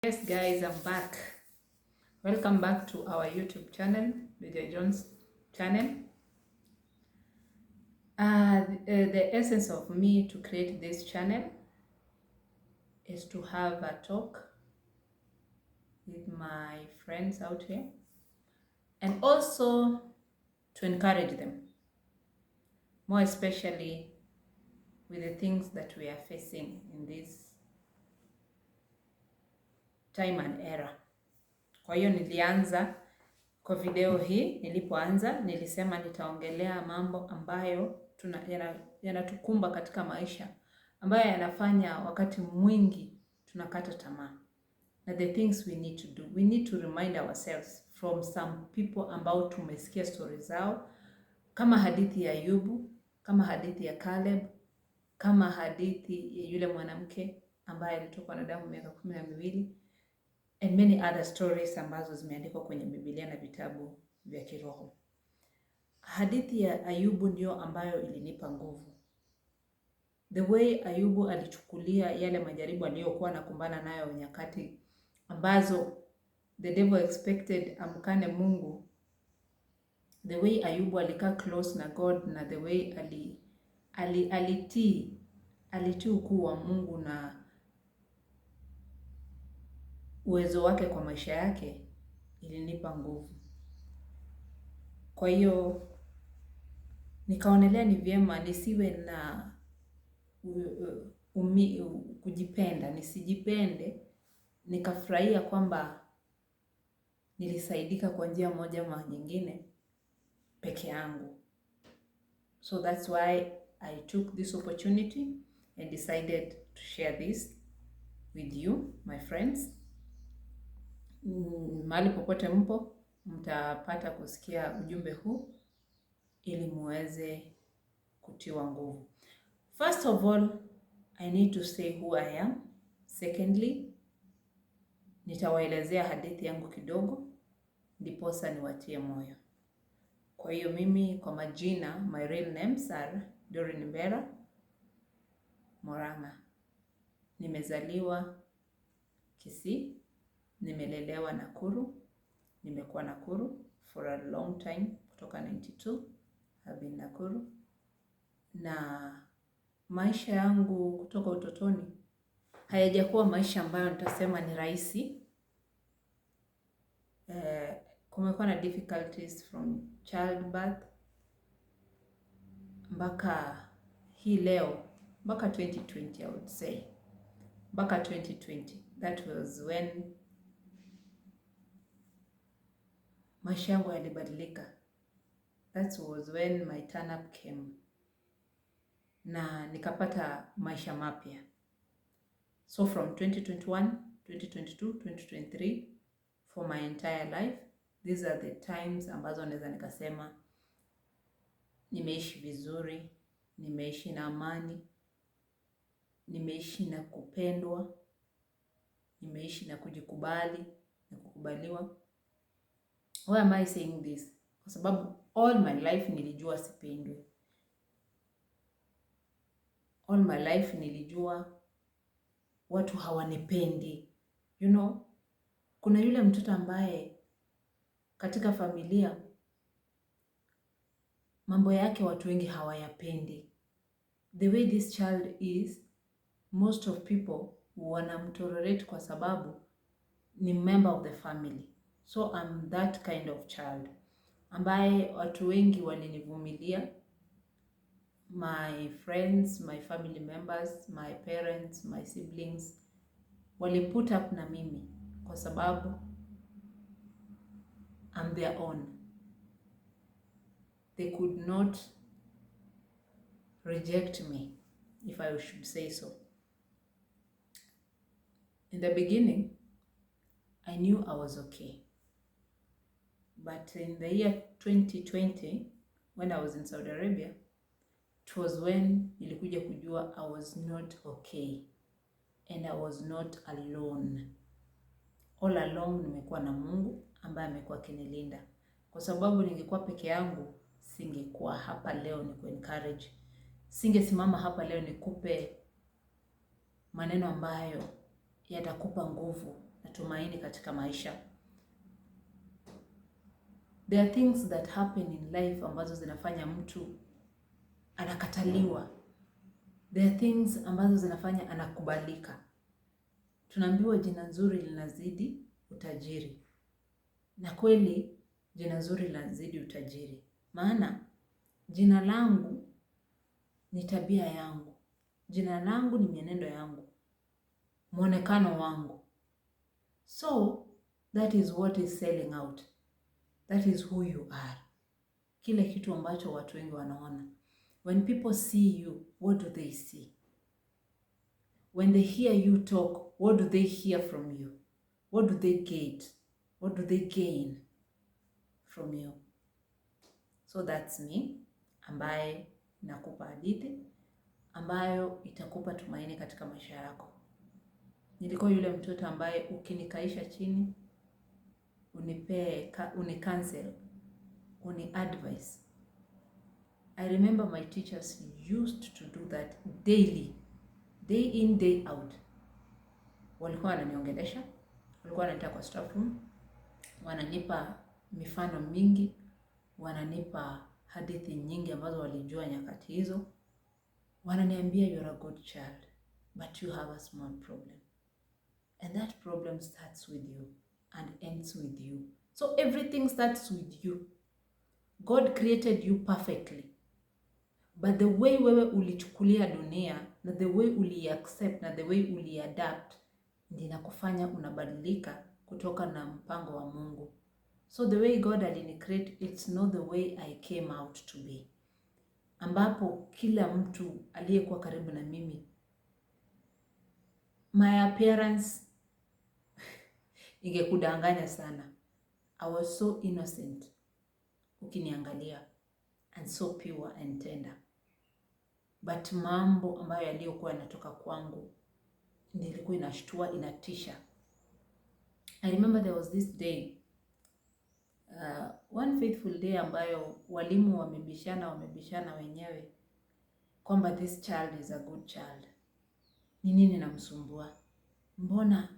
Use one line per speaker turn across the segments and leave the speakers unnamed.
Yes guys, I'm back. Welcome back to our YouTube channel, DJ John's channel. The essence of me to create this channel is to have a talk with my friends out here and also to encourage them, more especially with the things that we are facing in this time and era. Kwa hiyo nilianza kwa video hii, nilipoanza nilisema nitaongelea mambo ambayo yanatukumba katika maisha, ambayo yanafanya wakati mwingi tunakata tamaa. Na the things we need to do, we need to remind ourselves from some people ambao tumesikia stories zao, kama hadithi ya Ayubu, kama hadithi ya Caleb, kama hadithi ya yule mwanamke ambaye alitokwa na damu miaka 12, and many other stories ambazo zimeandikwa kwenye Biblia na vitabu vya kiroho. Hadithi ya Ayubu ndio ambayo ilinipa nguvu. The way Ayubu alichukulia yale majaribu aliyokuwa anakumbana nayo nyakati ambazo the devil expected amkane Mungu. The way Ayubu alikaa close na God na the way alitii ukuu wa Mungu na uwezo wake kwa maisha yake ilinipa nguvu. Kwa hiyo nikaonelea ni vyema nisiwe na kujipenda, nisijipende, nikafurahia kwamba nilisaidika kwa njia moja ama nyingine peke yangu. So that's why I took this opportunity and decided to share this with you, my friends. Mahali popote mpo, mtapata kusikia ujumbe huu ili muweze kutiwa nguvu. First of all, I need to say who I am. Secondly, nitawaelezea hadithi yangu kidogo, ndiposa niwatie moyo. Kwa hiyo mimi kwa majina, my real names are Doreen Mbera Moranga. Nimezaliwa Kisii, nimelelewa Nakuru, nimekuwa Nakuru for a long time, kutoka 92, I've been Nakuru. Na maisha yangu kutoka utotoni hayajakuwa maisha ambayo nitasema ni rahisi. Kumekuwa na difficulties from childbirth mpaka hii leo, mpaka 2020 I would say. Mpaka 2020, that was when maisha yangu yalibadilika. That was when my turn up came. Na nikapata maisha mapya. So from 2021, 2022, 2023, for my entire life, these are the times ambazo naweza nikasema nimeishi vizuri, nimeishi na amani, nimeishi na kupendwa, nimeishi na kujikubali na kukubaliwa. Why am I saying this? Kwa sababu all my life nilijua sipendwi. All my life nilijua watu hawanipendi. You know, kuna yule mtoto ambaye katika familia mambo yake watu wengi hawayapendi. The way this child is, most of people wanamtolerate kwa sababu ni member of the family. So I'm that kind of child ambaye watu wengi walinivumilia. My friends, my family members, my parents, my siblings wali put up na mimi kwa sababu I'm their own. They could not reject me, if I should say so. In the beginning, I knew I was okay. But in the year 2020, when I was in Saudi Arabia, it was when nilikuja kujua I was not okay. And I was not alone. All along nimekuwa na Mungu ambaye amekuwa akinilinda. Kwa sababu ningekuwa peke yangu, singekuwa hapa leo niku encourage. Singesimama hapa leo nikupe maneno ambayo yatakupa nguvu na tumaini katika maisha. There are things that happen in life ambazo zinafanya mtu anakataliwa. There are things ambazo zinafanya anakubalika. Tunaambiwa jina nzuri linazidi utajiri. Na kweli jina nzuri linazidi utajiri. Maana jina langu ni tabia yangu. Jina langu ni mienendo yangu. Muonekano wangu. So that is what is selling out. That is who you are. Kile kitu ambacho watu wengi wanaona. When people see you, what do they see? When they hear you talk, what do they hear from you? What do they get? What do they gain from you? So that's me, ambaye nakupa hadithi ambayo itakupa tumaini katika maisha yako. Nilikuwa yule mtoto ambaye ukinikaisha chini, unikansel, uniadvise. I remember my teachers used to do that daily, day in, day out. Walikuwa wananiongelesha, walikuwa wananiita kwa staff room, wananipa mifano mingi, wananipa hadithi nyingi ambazo walijua nyakati hizo. Wananiambia you're a good child, but you have a small problem. And that problem starts with you and ends with you. So everything starts with you. God created you perfectly. But the way wewe ulichukulia dunia, na the way uli-accept, na the way uli-adapt, ndi nakufanya unabadilika kutoka na mpango wa Mungu. So the way God alinicreate, it's not the way I came out to be. Ambapo kila mtu aliyekuwa karibu na mimi, my appearance ingekudanganya sana. I was so innocent ukiniangalia, and so pure and tender. But mambo ambayo yaliyokuwa yanatoka kwangu nilikuwa inashtua, inatisha. I remember there was this day, one faithful day ambayo walimu wamebishana wenyewe kwamba this child is a good child. Ni nini namsumbua? Mbona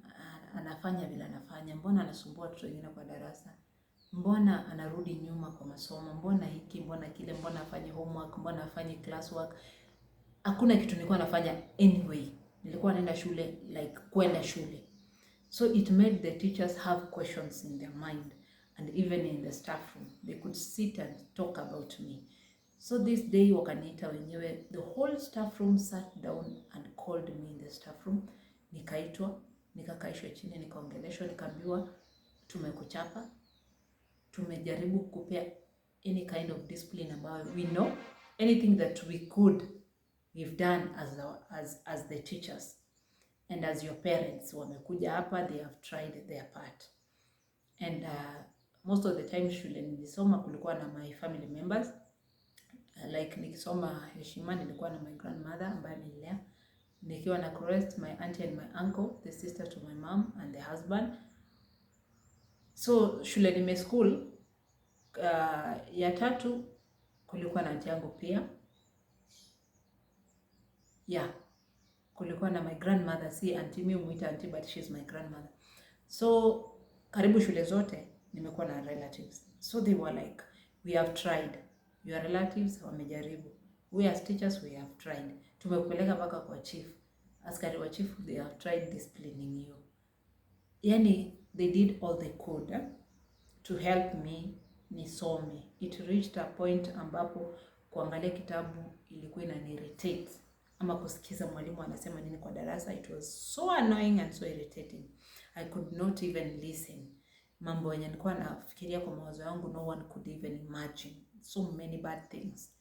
anafanya vile anafanya? Mbona anasumbua watoto wengine kwa darasa? Mbona anarudi nyuma kwa masomo? Mbona hiki, mbona kile, mbona afanye homework, mbona afanye classwork? Hakuna kitu nilikuwa nafanya anyway. Nilikuwa naenda shule, like kwenda shule. So it made the teachers have questions in their mind, and even in the staff room they could sit and talk about me. So this day wakaniita wenyewe, the whole staff room sat down and called me in the staff room. Nikaitwa, nikakaishwa chini, nikaongeleshwa, nikaambiwa tumekuchapa, tumejaribu kukupea any kind of discipline ambayo we know, anything that we could, we've done as the teachers and as your parents. Wamekuja hapa, they have tried their part. And most of the time shule nilisoma kulikuwa na my family members. Like nikisoma Heshima nilikuwa na my grandmother ambaye amenilea. Nikiwa na Crest, my auntie and my uncle, the sister to my mom and the husband. So shule nime school ya tatu kulikuwa na auntie yangu pia. Yeah, kulikuwa na my grandmother, si auntie, mimi huita auntie but she's my grandmother. So karibu shule zote nimekuwa na relatives. So they were like, we have tried. Your relatives wamejaribu. We as teachers, we have tried. Tumekupeleka mpaka kwa chief. Askari wa chief, they have tried disciplining you. Yani, they did all they could to help me nisome. It reached a point ambapo kuangalia kitabu ilikuwa inanirritate. Ama kusikiza mwalimu anasema nini kwa darasa, it was so annoying and so irritating. I could not even listen. Mambo yenye nilikuwa nafikiria kwa mawazo yangu, no one could even imagine. So many bad things.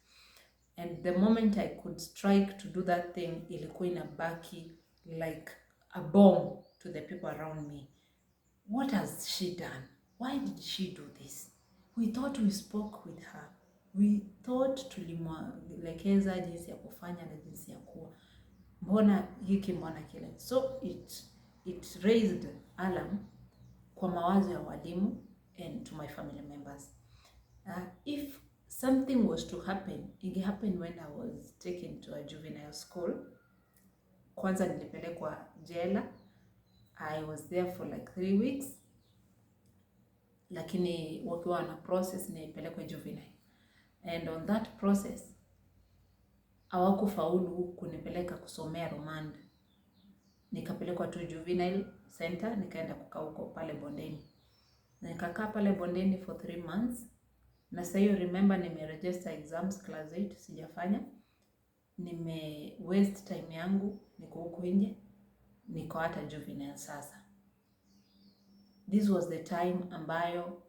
And the moment I could strike to do that thing, ilikuwa inabaki like a bomb to the people around me. What has she done? Why did she do this? We thought we spoke with her. We thought tulimwelekeza jinsi ya kufanya na jinsi ya kuwa. Mbona hiki, mbona kile? So it raised alarm kwa mawazo ya walimu and to my family members. If something was to happen, it happened when I was taken to a juvenile school. Kwanza nilipelekwa jela I was there for like 3 weeks, lakini wakiwa wana process nipelekwe juvenile, and on that process hawakufaulu kunipeleka kusomea remand. Nikapelekwa tu juvenile center, nikaenda kukaa huko pale bondeni. Nikakaa pale bondeni for 3 months. Na sasa hiyo remember, nimeregister exams class 8 sijafanya. Nime waste time yangu, niko huko nje, niko hata juvenile sasa. This was the time ambayo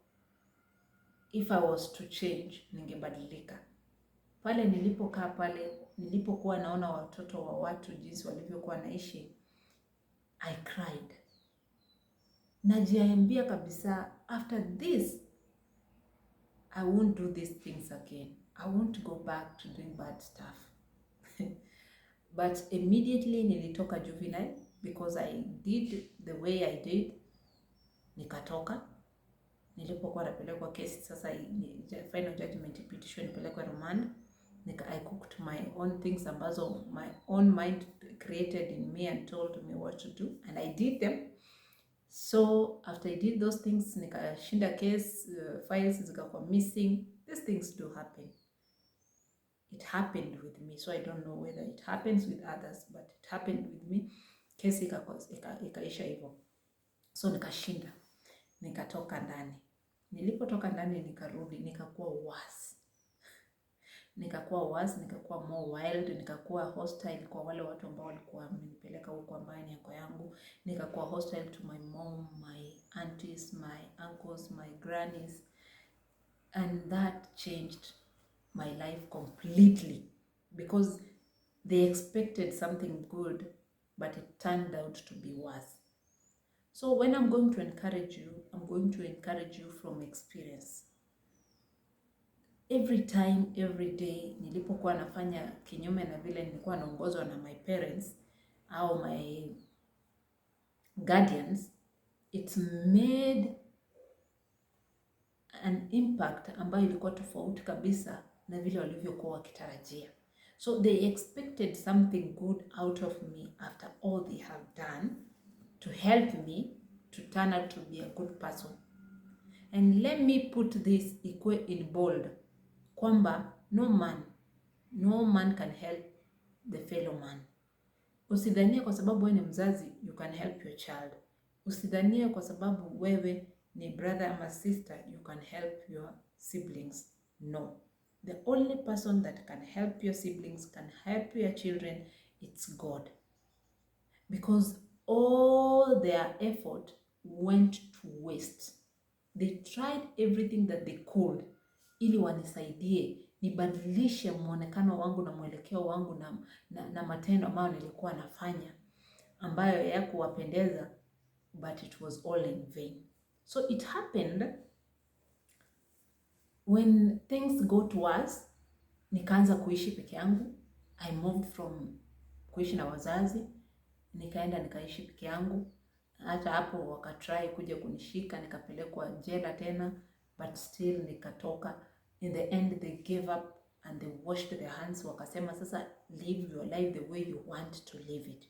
if I was to change ningebadilika. Pale nilipokaa pale, nilipokuwa naona watoto wa watu jinsi walivyokuwa naishi, I cried. Najiambia kabisa, after this I won't do these things again. I won't go back to doing bad stuff. But immediately nilitoka juvenile because I did the way I did. Nikatoka. Nilipokuwa napelekwa kesi sasa, final judgment ipitishwe nipelekwe remand. I cooked my own things ambazo my own mind created in me and told me what to do, and I did them. So after I did those things, nikashinda case, files zikakuwa missing. These things do happen. It happened with me, so I don't know whether it happens with others, but it happened with me. Kesi ikaisha hivyo. So nikashinda, nikatoka ndani. Nilipotoka ndani nikarudi, nikakuwa worse. Nikakuwa more wild, nikakuwa hostile kwa wale watu ambao walikuwa wamenipeleka huko ambaye ni yako yangu. Nikakuwa hostile to my mom, my aunties, my uncles, my grannies, and that changed my life completely because they expected something good, but it turned out to be worse. So when I'm going to encourage you, I'm going to encourage you from experience. Every time, every day, nilipokuwa nafanya kinyume na vile nilikuwa naongozwa na my parents au my guardians, it made an impact ambayo ilikuwa tofauti kabisa na vile walivyokuwa wakitarajia. So they expected something good out of me after all they have done to help me to turn out to be a good person. And let me put this in bold, kwamba no man can help the fellow man. Usidhanie kwa sababu wewe ni mzazi you can help your child. Usidhanie kwa sababu wewe ni brother ama sister you can help your siblings. No. The only person that can help your siblings, can help your children, it's God. Because all their effort went to waste. They tried everything that they could ili wanisaidie nibadilishe muonekano wangu na mwelekeo wangu na matendo ambayo nilikuwa nafanya ambayo hayakuwapendeza, but it was all in vain. So it happened when things got worse, nikaanza kuishi peke yangu. I moved from kuishi na wazazi, nikaenda nikaishi peke yangu. Hata hapo wakatry kuja kunishika, nikapelekwa jela tena, but still nikatoka. In the end they gave up and they washed their hands. Wakasema sasa live your life the way you want to live it.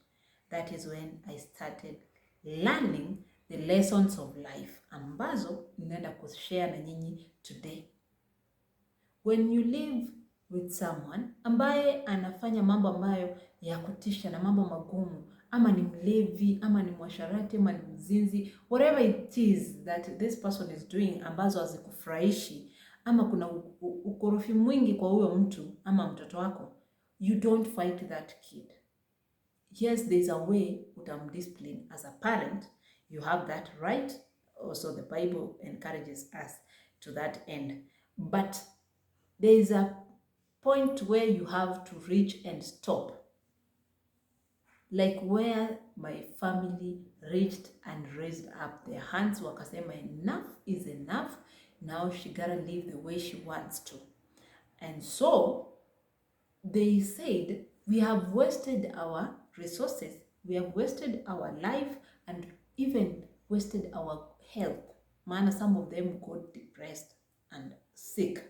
That is when I started learning the lessons of life ambazo ninaenda kushare na nyinyi today. When you live with someone ambaye anafanya mambo ambayo ya kutisha na mambo magumu, ama ni mlevi, ama ni mwasharati, ama ni mzinzi, whatever it is that this person is doing ambazo hazikufurahishi, ama kuna ukorofi mwingi kwa huyo mtu ama mtoto wako, you don't fight that kid. Yes, there's a way utamdiscipline as a parent. You have that right. Also, the Bible encourages us to that end. But there is a point where you have to reach and stop. Like where my family reached and raised up their hands, wakasema enough is enough. Now she gotta live the way she wants to. And so they said, we have wasted our resources, we have wasted our life, and even wasted our health. Maana some of them got depressed and sick.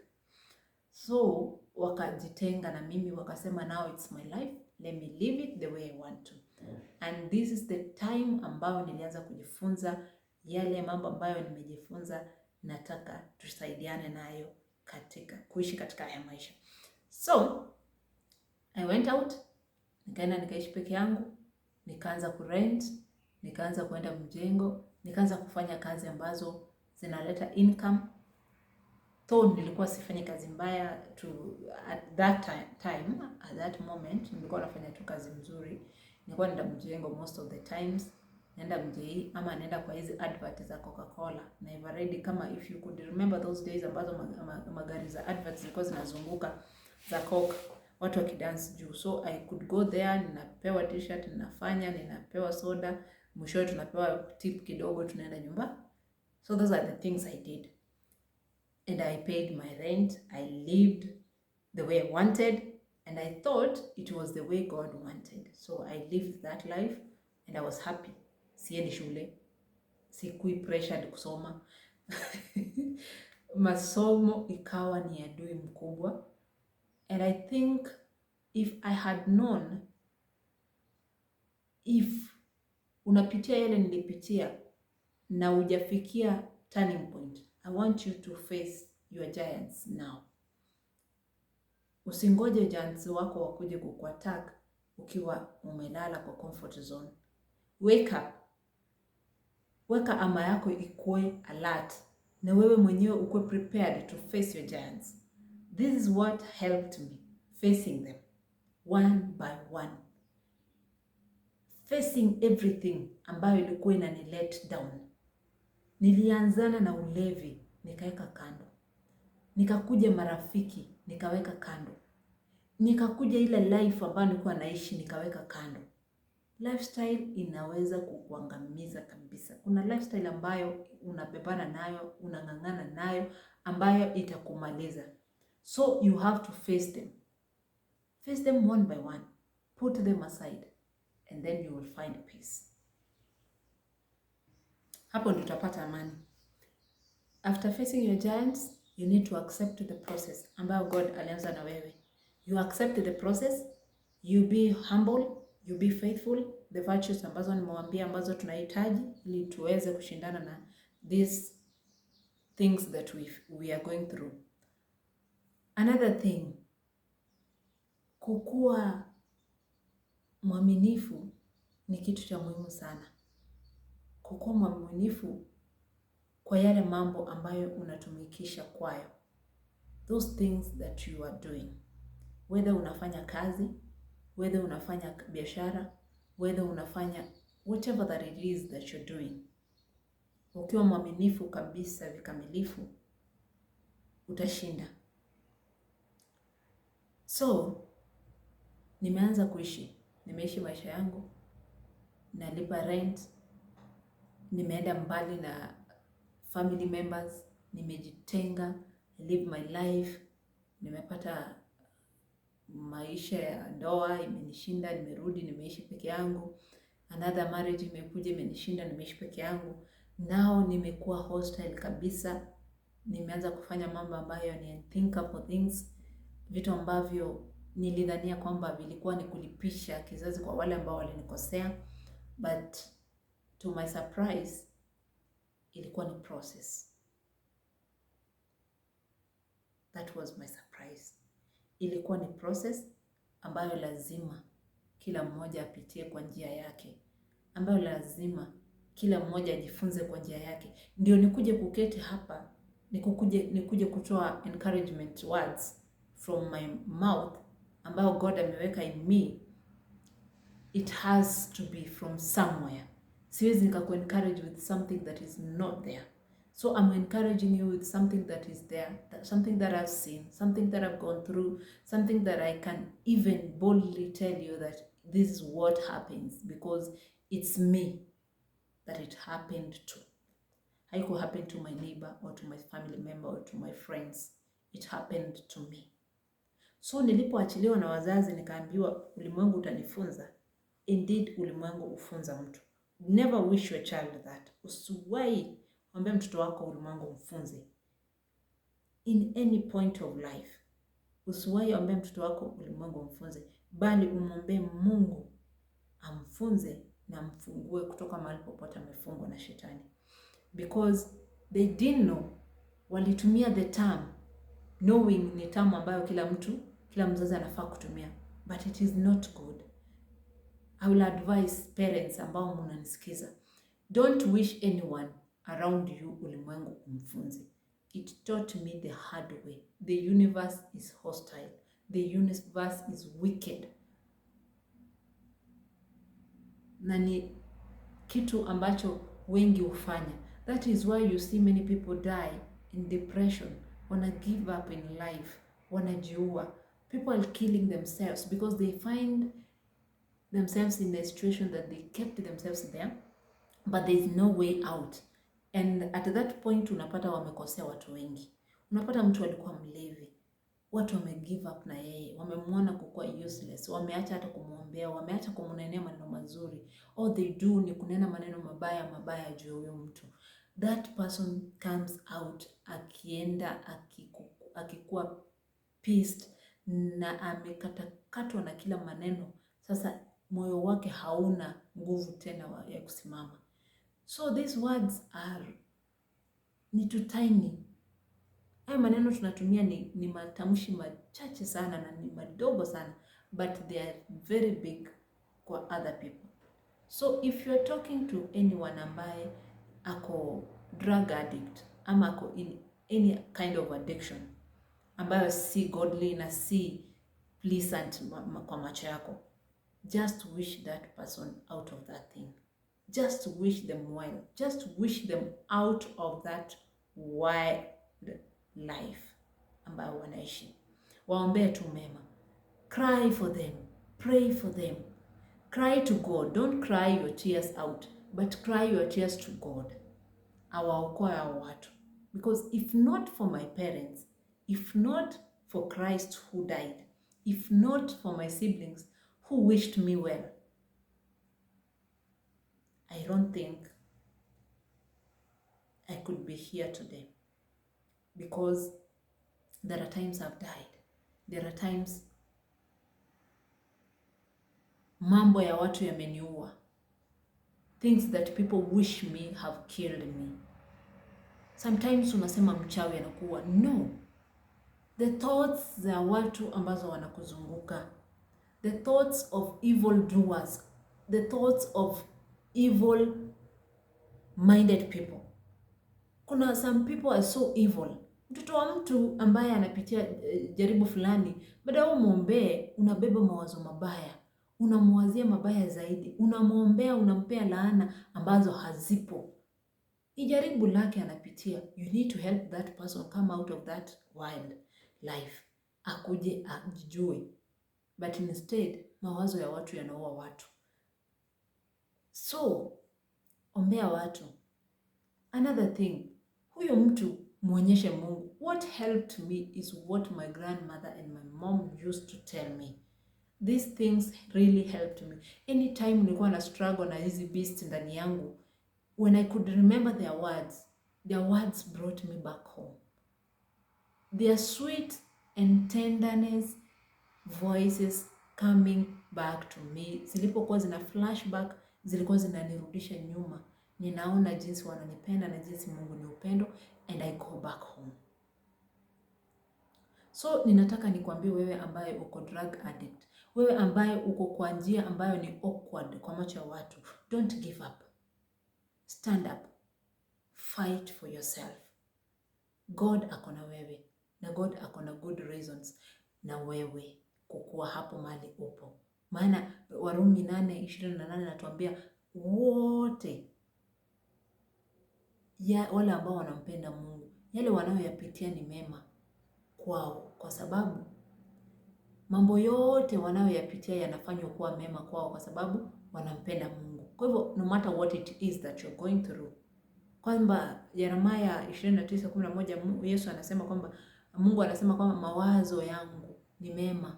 So wakajitenga na mimi, wakasema now it's my life, let me live it the way I want to. And this is the time ambayo nilianza kujifunza yale mambo ambayo nimejifunza nataka tusaidiane nayo katika kuishi katika haya maisha. So I went out, nikaenda nikaishi peke yangu, nikaanza kurent, nikaanza kwenda mjengo, nikaanza kufanya kazi ambazo zinaleta income. Though nilikuwa sifanyi kazi mbaya at that moment, nilikuwa nafanya tu kazi mzuri. Nilikuwa naenda mjengo most of the times, naenda mjei ama naenda kwa hizi advert za Coca-Cola na Everready. Kama if you could remember those days ambazo magari za adverts zilikuwa zinazunguka za Coke, watu wakidance juu. So I could go there, ninapewa t-shirt, ninapewa soda, mwishowe tunapewa tip kidogo, tunaenda nyumba. So those are the things I did. And I paid my rent. I lived the way I wanted, and I thought it was the way God wanted. So I lived that life and I was happy. Siendi shule, sikui pressured kusoma. Masomo ikawa ni adui mkubwa. And I think if I had known, if unapitia yale nilipitia na hujafikia turning point, I want you to face your giants now. Usingoje giants wako wakuje kukuattack ukiwa umelala kwa comfort zone. Wake up. Weka ama yako ikuwe alert na wewe mwenyewe ukuwe prepared to face your giants. This is what helped me facing them one by one. Facing everything ambayo ilikuwa inani let down. Nilianzana na ulevi, nikaweka kando. Nikakuja marafiki, nikaweka kando. Nikakuja ile life ambayo nilikuwa naishi, nikaweka kando. Lifestyle inaweza kukuangamiza kabisa. Kuna lifestyle ambayo unabebana nayo, unang'ang'ana nayo, ambayo itakumaliza. So you have to face them. Face them one by one. Put them aside. And then you will find peace. Hapo ndio utapata amani. After facing your giants, you need to accept the process ambayo God alianza na wewe. You accept the process, you be humble, you be faithful, the virtues ambazo nimewambia ambazo tunahitaji ili tuweze kushindana na these things that we are going through. Another thing, kukuwa mwaminifu ni kitu cha muhimu sana. Kukuwa mwaminifu kwa yale mambo ambayo unatumikisha kwayo. Those things that you are doing. Whether unafanya kazi, whether unafanya biashara, whether unafanya whatever that it is that you're doing. Ukiwa mwaminifu kabisa vikamilifu, utashinda. So, nimeanza kuishi. Nimeishi maisha yangu, nalipa rent, nimeenda mbali na family members, nimejitenga, live my life, nimepata maisha ya ndoa, imenishinda, nimerudi, nimeishi peke yangu. Another marriage imekuja, imenishinda, nimeishi peke yangu. Now nimekuwa hostile kabisa, nimeanza kufanya mambo ambayo ni unthinkable things, vitu ambavyo nilidhania kwamba vilikuwa ni kulipisha kizazi kwa wale ambao walinikosea, but to my surprise ilikuwa ni process. That was my surprise. Ilikuwa ni process ambayo lazima kila mmoja apitie kwa njia yake, ambayo lazima kila mmoja ajifunze kwa njia yake. Ndio nikuje kuketi hapa, nikuje kutoa encouragement words from my mouth ambayo God ameweka in me. It has to be from somewhere. Siwezi nikaku-encourage with something that is not there. So I'm encouraging you with something that is there, something that I've seen, something that I've gone through, something that I can even boldly tell you that this is what happens because it's me that it happened to. Haiku happen to my neighbor or to my family member or to my friends. It happened to me. So nilipoachiliwa na wazazi nikaambiwa ulimwengu utanifunza. Indeed, ulimwengu ufunza mtu. Never wish your child that. Usiwahi mwambie mtoto wako ulimwengu mfunze. In any point of life. Usiwahi mwambie mtoto wako ulimwengu mfunze. Bali umwambie Mungu amfunze na amfungue kutoka mahali popote amefungwa na shetani, because they didn't know. Walitumia the term knowing ni term ambayo kila mzazi anafaa kutumia, but it is not good. I will advise parents ambao mnanisikiza, don't wish anyone around you ulimwengu kumfunze. It taught me the hard way. The universe is hostile. The universe is wicked. Na ni kitu ambacho wengi hufanya. That is why you see many people die in depression, wanna give up in life, wanajiua. People are killing themselves because they find themselves in a situation that they kept themselves there, but there is no way out. And at that point unapata wamekosea watu wengi. Unapata mtu alikuwa mlevi, watu wame give up na yeye, wamemwona kukuwa useless, wameacha hata kumwombea, wameacha kumnenea maneno mazuri. All they do ni kunena maneno mabaya juu ya huyo mtu. That person comes out akienda akikuwa pissed na amekatakatwa na kila maneno. Sasa moyo wake hauna nguvu tena ya kusimama. So these words ni too tiny. Haya maneno tunatumia ni matamshi machache sana na ni madogo sana, but they are very big kwa other people. So if you are talking to anyone ambaye ako drug addict ama ako in any kind of addiction ambayo si godly na si pleasant kwa macho yako, just wish that person out of that thing. Just wish them well. Just wish them out of that wild life ambayo wanaishi. Waombee tu mema. Cry for them. Pray for them. Cry to God. Don't cry your tears out, but cry your tears to God. Awaokoe hao watu. Because if not for my parents, if not for Christ who died, if not for my siblings who wished me well, I don't think I could be here today. Because there are times I've died. There are times mambo ya watu yameniua. Things that people wish me have killed me. Sometimes unasema mchawi anakuwa. No. The thoughts za watu ambazo wanakuzunguka. The thoughts of evil doers. The thoughts of evil minded people. Kuna some people are so evil. Mtoto wa mtu ambaye anapitia jaribu fulani, baada ya muombee, unabeba mawazo mabaya, unamwazia mabaya zaidi, unamwombea, unampea laana ambazo hazipo. Ijaribu lake anapitia, you need to help that person come out of that wild life. Akuje ajijue. But instead, mawazo ya watu yanaua watu. So, ombea watu. Another thing, huyo mtu muonyeshe Mungu. What helped me is what my grandmother and my mom used to tell me. These things really helped me. Anytime nilikuwa na struggle na hizi beasts ndani yangu, when I could remember their words brought me back home. Their sweet and tenderness voices coming back to me. Zilipokuwa zina flashback, zilikuwa zinanirudisha nyuma. Ninaona jinsi wananipenda na jinsi Mungu ni upendo, and I go back home. So ninataka nikwambie wewe ambaye uko drug addict, wewe ambaye uko kwa njia ambayo ni awkward kwa macho ya watu, don't give up. Stand up. Fight for yourself. God akona wewe, na God akona good reasons na wewe kukuwa hapo mali upo. Maana Warumi 8:28 natuambia wote wale ambao wanampenda Mungu, yale wanayoyapitia ni mema kwao, kwa sababu mambo yote wanayoyapitia yanafanywa kuwa mema kwao kwa sababu wanampenda Mungu. Kwa hivyo no matter what it is that you're going through, kwamba Yeremia 29:11 Yesu anasema kwamba Mungu anasema kwamba mawazo yangu ni mema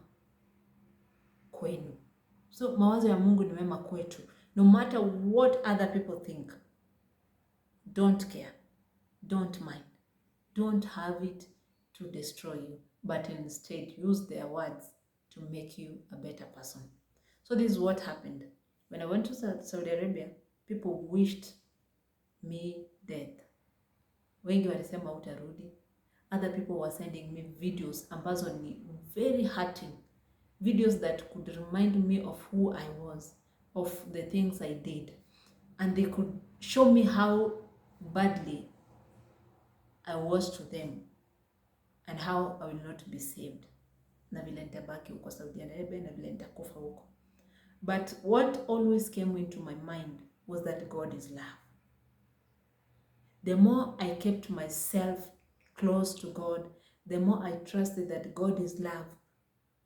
kwenu. So mawazo ya Mungu ni mema kwetu. No matter what other people think, don't care, don't mind, don't have it to destroy you, but instead use their words to make you a better person. So this is what happened. When I went to Saudi Arabia, people wished me death. Wengi walisema utarudi. Other people were sending me videos ambazo ni very hurting. Videos that could remind me of who I was, of the things I did. And they could show me how badly I was to them and how I will not be saved. Na vile nitabaki huko Saudi Arabia na vile nitakufa huko. But what always came into my mind was that God is love. The more I kept myself close to God, the more I trusted that God is love,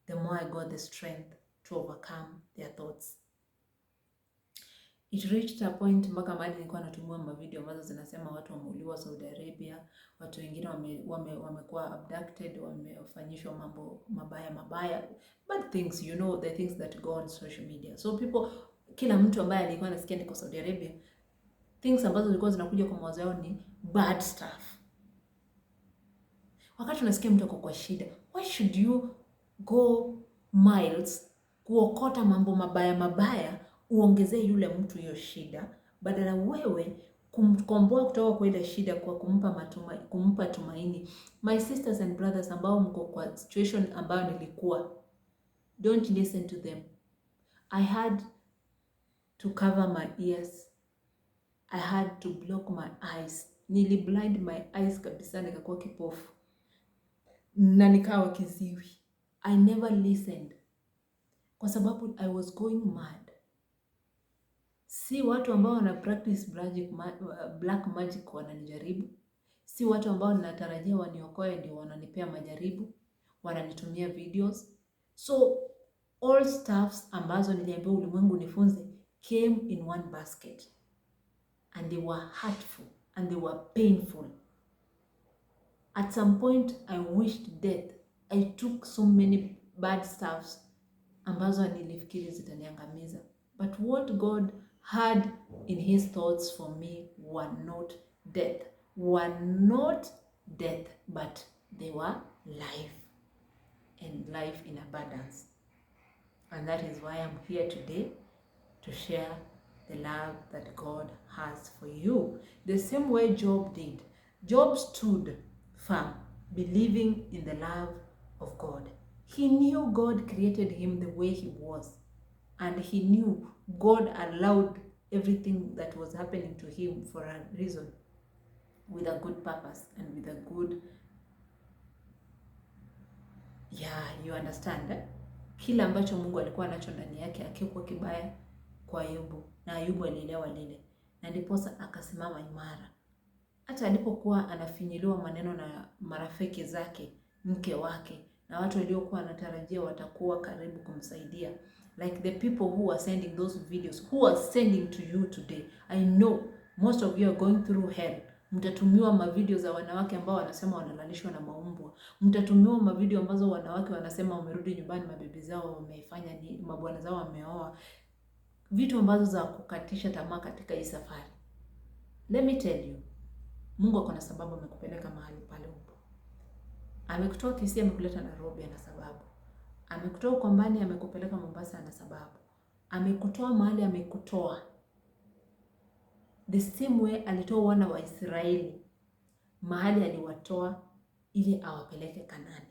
the more I got the strength to overcome their thoughts. It reached a point mpaka mahali nilikuwa natumia mavideo ambazo zinasema watu wameuliwa Saudi Arabia, watu wengine wamekuwa abducted, wamefanyishwa mambo mabaya, bad things, you know, the things that go on social media. So people, kila mtu ambaye alikuwa anasikia niko Saudi Arabia, things ambazo zilikuwa zinakuja kwa mawazo yao ni bad stuff. Wakati unasikia mtu ako kwa shida, why should you go miles kuokota mambo mabaya uongezee yule mtu hiyo shida, badala wewe kumkomboa kutoka kwa ile shida kwa kumpa tumaini. My sisters and brothers ambao mko kwa situation ambayo nilikuwa, don't listen to them. I had to cover my ears. I had to block my eyes. Niliblind my eyes kabisa, nikakuwa kipofu na nikawa kiziwi. I never listened kwa sababu I was going mad. Si watu ambao wana practice black magic wananijaribu. Si watu ambao ninatarajia waniokoe ndio wananipea majaribu, wananitumia videos. So all stuffs ambazo niliambiwa ulimwengu nifunze came in one basket, and they were hurtful and they were painful. At some point I wished death. I took so many bad stuffs ambazo nilifikiri zitaniangamiza. But what God had in his thoughts for me were not death. Were not death, but they were life, and life in abundance. And that is why I'm here today to share the love that God has for you. The same way Job did. Job stood firm, believing in the love of God. He knew God created him the way he was, and he knew God allowed everything that was happening to him for a reason, with a good purpose and with a good, you understand, eh? Kila ambacho Mungu alikuwa nacho ndani yake akikuwa kibaya kwa Ayubu, na Ayubu alielewa lile, na ndiposa akasimama imara. Hata alipokuwa anafinyiliwa maneno na marafiki zake, mke wake, na watu waliokuwa anatarajia watakuwa karibu kumsaidia, like the people who are sending those videos, who are sending to you today. I know most of you are going through hell. Mtatumiwa mavideo za wanawake ambao wanasema wanalalishwa na maumbwa. Mtatumiwa mavideo ambazo wanawake wanasema wamerudi nyumbani, mabibi zao wamefanya ni mabwana zao wameoa. Vitu ambazo za kukatisha tamaa katika hii safari. Let me tell you, Mungu ako na sababu amekupeleka mahali pale upo. Amekutoa Kisii amekuleta Nairobi na sababu. Amekutoa Ukambani amekupeleka Mombasa na sababu. Amekutoa mahali amekutoa. The same way alitoa wana wa Israeli mahali aliwatoa ili awapeleke Kanaani.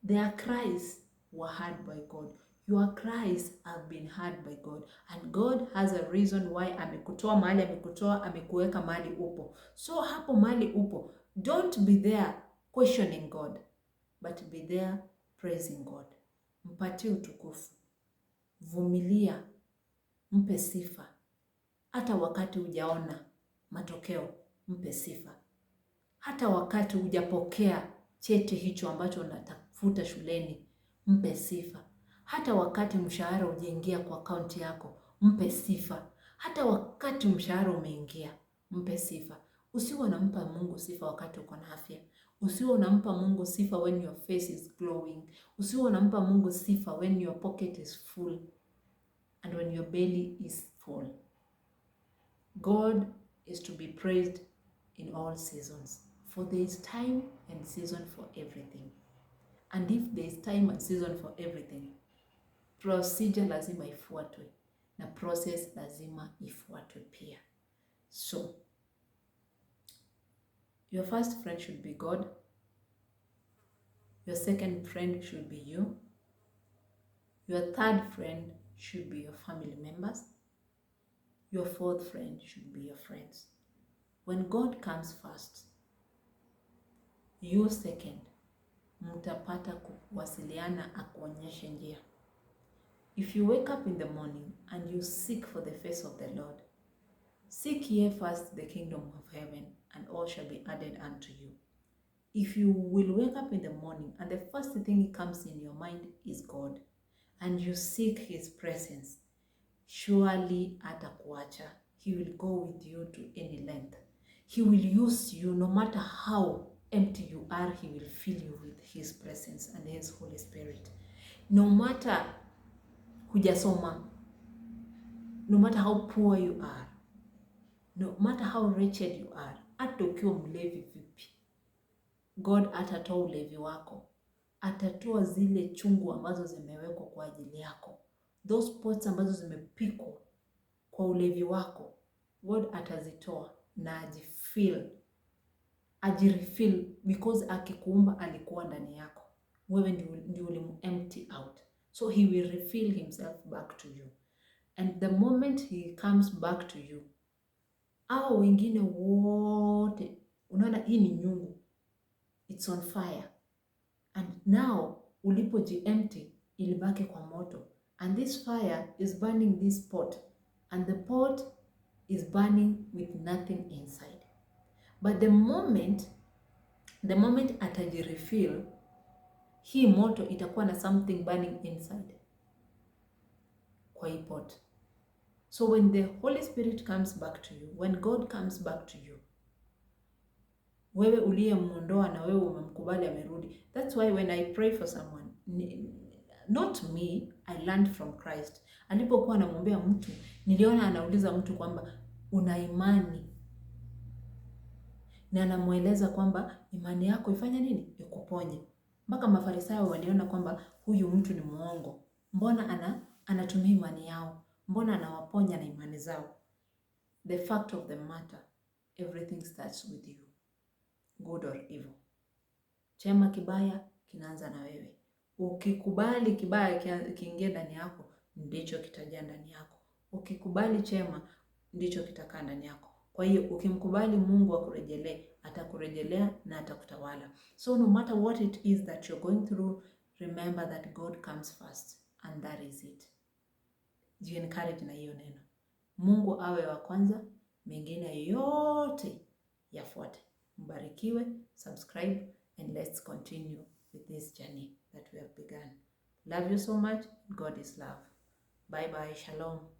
Their cries were heard by God. Your cries have been heard by God, and God has a reason why amekutoa mahali amekutoa, amekuweka mahali upo. So hapo mahali upo, don't be there questioning God, but be there praising God. Mpatie utukufu, vumilia, mpe sifa. Hata wakati hujaona matokeo, mpe sifa. Hata wakati hujapokea cheti hicho ambacho unatafuta shuleni, mpe sifa. Hata wakati mshahara hujaingia kwa akaunti yako, mpe sifa. Hata wakati mshahara umeingia, mpe sifa. Usiwe unampa Mungu sifa wakati uko na afya. Usiwe unampa Mungu sifa when your face is glowing. Usiwe unampa Mungu sifa when your pocket is full and when your belly is full. God is to be praised in all seasons, for there is time and season for everything. And if there is time and season for everything, procedure lazima ifuatwe. na process lazima ifuatwe pia. So your first friend should be God. Your second friend should be you. Your third friend should be your family members. Your fourth friend should be your friends. When God comes first, you second, mtapata kuwasiliana akuonyeshe njia. If you wake up in the morning and you seek for the face of the Lord, seek ye first the kingdom of heaven, and all shall be added unto you. If you will wake up in the morning and the first thing comes in your mind is God, and you seek his presence, surely atakuacha. He will go with you to any length. He will use you. No matter how empty you are, he will fill you with his presence and his Holy Spirit. No matter hujasoma, no matter how poor you are, no matter how wretched you are, hata ukiwa mlevi vipi, God atatoa ulevi wako. Atatoa zile chungu ambazo zimewekwa kwa ajili yako. Those pots ambazo zimepikwa kwa ulevi wako, God atazitoa na ajirefill, because akikuumba alikuwa ndani yako. Wewe ndio ulimu-empty out. So he will refill himself back to you. And the moment he comes back to you, hao wengine wote, unaona hii ni nyungu. It's on fire. And now ulipoji-empty, ilibaki kwa moto. And this fire is burning this pot. And the pot is burning with nothing inside. But the moment atajirefill, hii moto itakuwa na something burning inside kwa hii pot. So when the Holy Spirit comes back to you, when God comes back to you, wewe uliyemuondoa na wewe umemkubali amerudi. That's why when I pray for someone, not me, I learned from Christ. Alipokuwa anamwombea mtu, niliona anauliza mtu kwamba una imani, na anamueleza kwamba imani yako ifanye nini? Ikuponye. Mpaka Mafarisayo waliona kwamba huyu mtu ni muongo. Mbona anatumia imani yao? Mbona anawaponya na imani zao? The fact of the matter, everything starts with you, good or evil. Chema kibaya kinaanza na wewe. Ukikubali kibaya kiingie ndani yako, ndicho kitajaa ndani yako. Ukikubali chema, ndicho kitakaa ndani yako. Kwa hiyo ukimkubali Mungu akurejelee, atakurejelea na atakutawala. So no matter what it is that you're going through, remember that God comes first, and that is it. Ji-encourage na hiyo neno. Mungu awe wa kwanza, mengine yote yafuate. Mbarikiwe, subscribe, and let's continue with this journey that we have begun. Love you so much. God is love. Bye bye. Shalom.